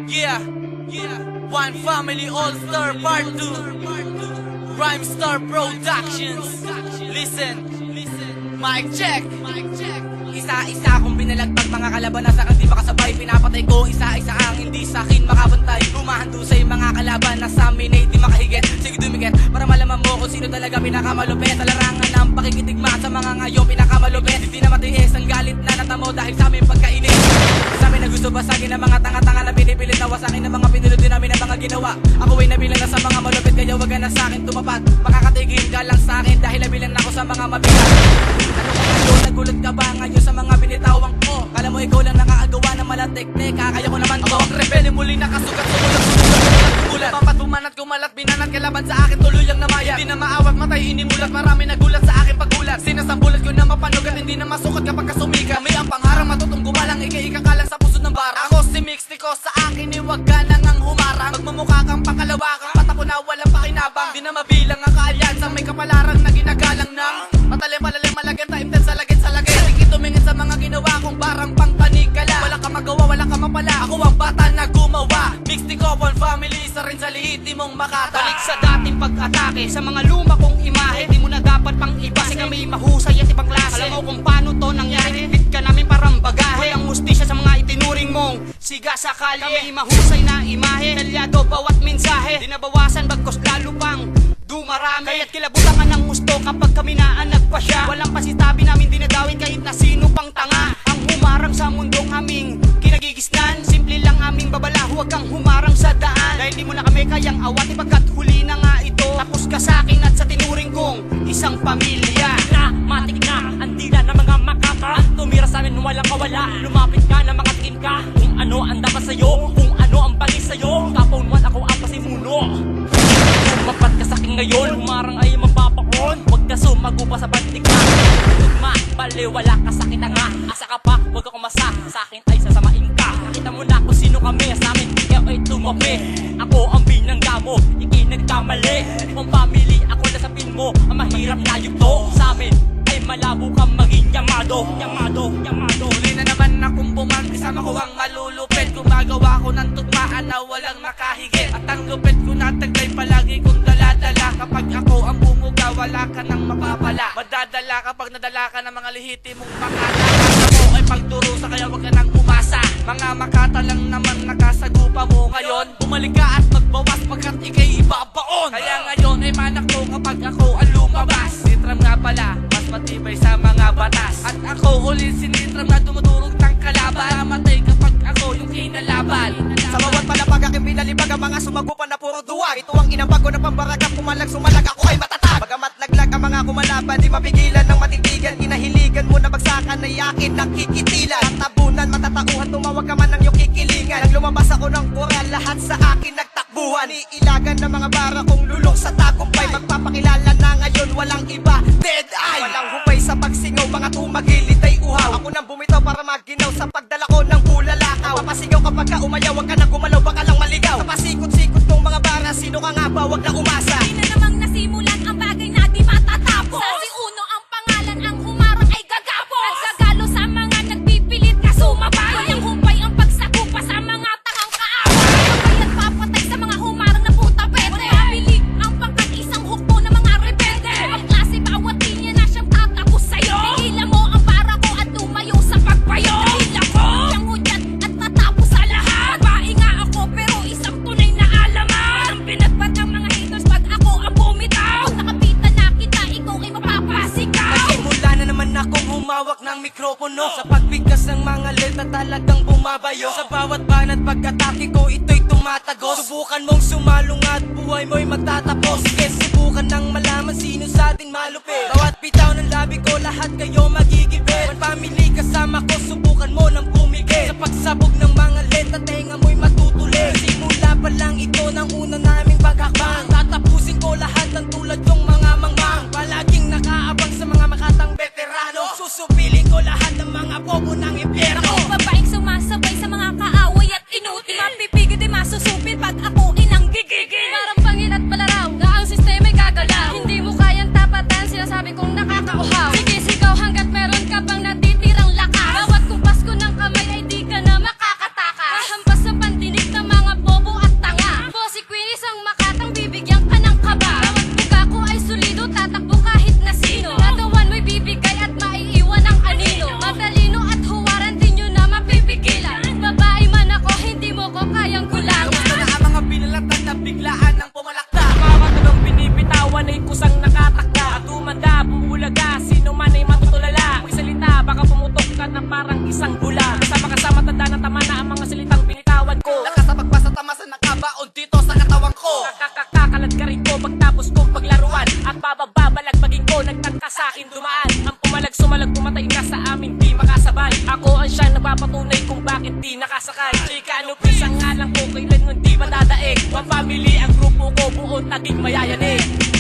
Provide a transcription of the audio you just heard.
Yeah, One Family All-Star Part 2 Rhyme Star Productions. Listen, mic check. Isa-isa akong binalagpag mga kalaban na sakang di makasabay. Pinapatay ko isa-isa ang hindi sa'kin makabantay. Humahandusay mga kalaban na sa amin ay di makahigit. Sige dumikit para malaman mo kung sino talaga pinakamalupit. Sa larangan ng pakikitigma sa mga ngayon pinakamalupit. Hindi na matiis ang galit na natamo dahil sa amin pagkainin. Sa amin na gusto basagin ng mga tanga-tanga na pinipilit na wasakin ng mga pinulod din namin ang mga ginawa. Ako ay nabilang na sa mga malupit kaya wag na sa akin tumapat. Makakatigil ka lang sa akin dahil nabilang ako sa mga mabigat. Ano ka nagulat ka ba ngayon sa mga binitawang ko? Kala mo ikaw lang nakakagawa ng malateknik. Kaya ko naman to. Ang rebelde muli nakasugat sumulat. Papat bumanat kumalat binanat kalaban sa akin tuluyang namaya. Hindi na maawat matay inimulat marami nagulat sa akin paggulat. Sinasambulat ko na mapanog at hindi na masukat kapag kasumika. Kami ang pangharang matutong gumalang ika-ikakalang sa puso ng bara. Ako si Mixtico sa akin iwag ka nang ang humarang. Magmumukha kang pakalawa kang patako na walang pakinabang. Di na mabilang ang kaalyansa may kapalarang na ginagalang ng matalim palalim malagyan taim sa lagit sa lagit. Hindi tumingin sa mga ginawa kong barang pang panikala. Wala ka magawa wala ka mapala. Ako ang bata na gumawa. Mixtico One Family isa rin sa lihiti mong makata. Balik sa dating pag-atake sa mga luma kong imahe. Di mo na dapat pang iba kasi kami mahusay at ibang klase. Alam mo kung paano to nangyari. Bit ka namin parang bagahe. Ang mustisya sa mga itinuring mong siga sa kalye. Kami mahusay na imahe. Talyado bawat mensahe. Di nabawasan bagkos lalo pang dumarami. Kaya't kilabutan ka ng gusto kapag kami naanak pa siya. Walang pasitabi namin dinadawin kahit na sino pang tanga. Ang humarang sa mundong aming kinagigisnan. Simple lang aming babala, huwag kang humarang sa daan. Dahil di mo na kami kayang awati pagkat huli na nga ito. Tapos ka sa akin at sa tinuring kong isang pamilya. Matik na, ang dila ng mga makaka. Tumira sa amin walang kawala. Lumapit ka na makatingin ka. Kung ano ang dapat sa'yo, kung ano ang bagay sa'yo. Kapon one ako ang pasimuno. Mapat ka sa'kin ngayon, humarang ay mapapaon. Huwag ka sumago pa sa bantik na tugma, baliwala ka sa'kin na nga. Asa ka pa, huwag ako masa. Sa'kin ay sasamain ka. Nakita mo na kung sino kami. Sa'min, ikaw ay tumabi. Ako ang binangga mo, ikay nagkamali. Kung family, ako nasapin mo. Ang mahirap na yugto sa'min ay malabo kang maging yamado. Huli na naman akong bumanti sama ko ang malulupit. Gumagawa ko ng tugmaan na walang makahigit. At ang lupit ko na taglay palagi kong dala-dala. Kapag ako ang bumuga wala ka nang mapapala. Madadala kapag nadala ka ng mga lihiti mong makata. Ako ay pagturo sa kaya wag ka nang umasa. Mga makata lang naman nakasagupa mo ngayon. Bumalik ka at magbawas pagkat ikay ibabaon. Kaya ngayon ay manak ko kapag ako ang lumabas. Nitram nga pala mas matibay sa mga batas. At ako ulit si Nitram na tumudurog ng kalaban. Matay kapag ako yung kinalaban. Sa bawat palapag aking pinalibag ang mga sumagupan na puro duwag. Ito ang inambag ko na pambaragap. Kumalag sumalag ako ay matatag. Bagamat laglag ang mga kumalaban, di mapigilan ng matitigan. Inahiligan mo na bagsakan ay akin nakikitilan. Tatabunan, matatauhan, tumawag ka man ng iyong kikilingan. Nang lumabas ako ng koral, lahat sa akin nagtakbuhan. Iilagan ng mga bara kong lulong sa tagumpay. Magpapakilala na ngayon, walang iba, dead eye. Walang hupay sa pagsingaw, mga tumagilid ay uhaw. Ako nang bumitaw para maginaw sa pagdala ko ng bulalakaw. Papasigaw kapag ka umayaw, wag ka nang gumalaw, baka lang maligaw. Sa pasikot-sikot ng mga bara, sino ka nga ba, wag na umasa. Di na namang nasimulan ang bagay na di matatapos. Sa si Uno ang pangalan, ang humarang ay gagapos. At gagalo sa mga nagpipilit ka sumabay. Walang humpay ang pagsagupa sa mga tangang kaaway. Papay at papatay sa mga humarang na puta pete. Pamili ang pangkat isang hukbo ng mga rebelde. Ang klase bawat linya na siyang tatapos sa'yo. Tigilan mo ang para ko at tumayo sa pagpayo. Tila ko siyang hudyat at natapos sa lahat. Babae nga ako pero isang tunay na alaman. Ang pinagbat ng mga haters pag ako ang bumitaw. Pag nakapitan na kita, ikaw ay mapapasigaw. Nagsimula na naman akong humawak ng mikropono. Sa pagbigkas ng mga letra talagang bumabayo. Sa bawat banat pag-atake ko ito'y tumatagos. Subukan mong sumalong at buhay mo'y magtatapos. Sige, subukan nang malaman sino sa ating malupit. Bawat bitaw ng labi ko lahat kayo magigibit. One Family kasama ko, subukan mo nang pumigil. Sa pagsabog ng mga letra tenga mo'y matutuloy. Simula pa lang ito ng una naming paghakbang. Tatapusin ko lahat ng tulad yung mga mangmang. Palaging nakaabang sa mga makatang veterano. Susupiling ko lahat ng mga bobo ng impyerno. Ako babaeng sumasabay sa mga kaaway at inuti. Mapipigil di masusupil pag ako inang gigigil. Parang pangit at palaraw na ang sistema'y gagalaw. Hindi mo kayang tapatan, sinasabi kong nakakauhaw. Sige sigaw hanggat meron ka bang natitirang lakas. Bawat kumpas ko ng kamay ay di ka na makakatakas. Sa ngalan ko kailan hindi madadaig One family ang grupo ko buo naging mayayanig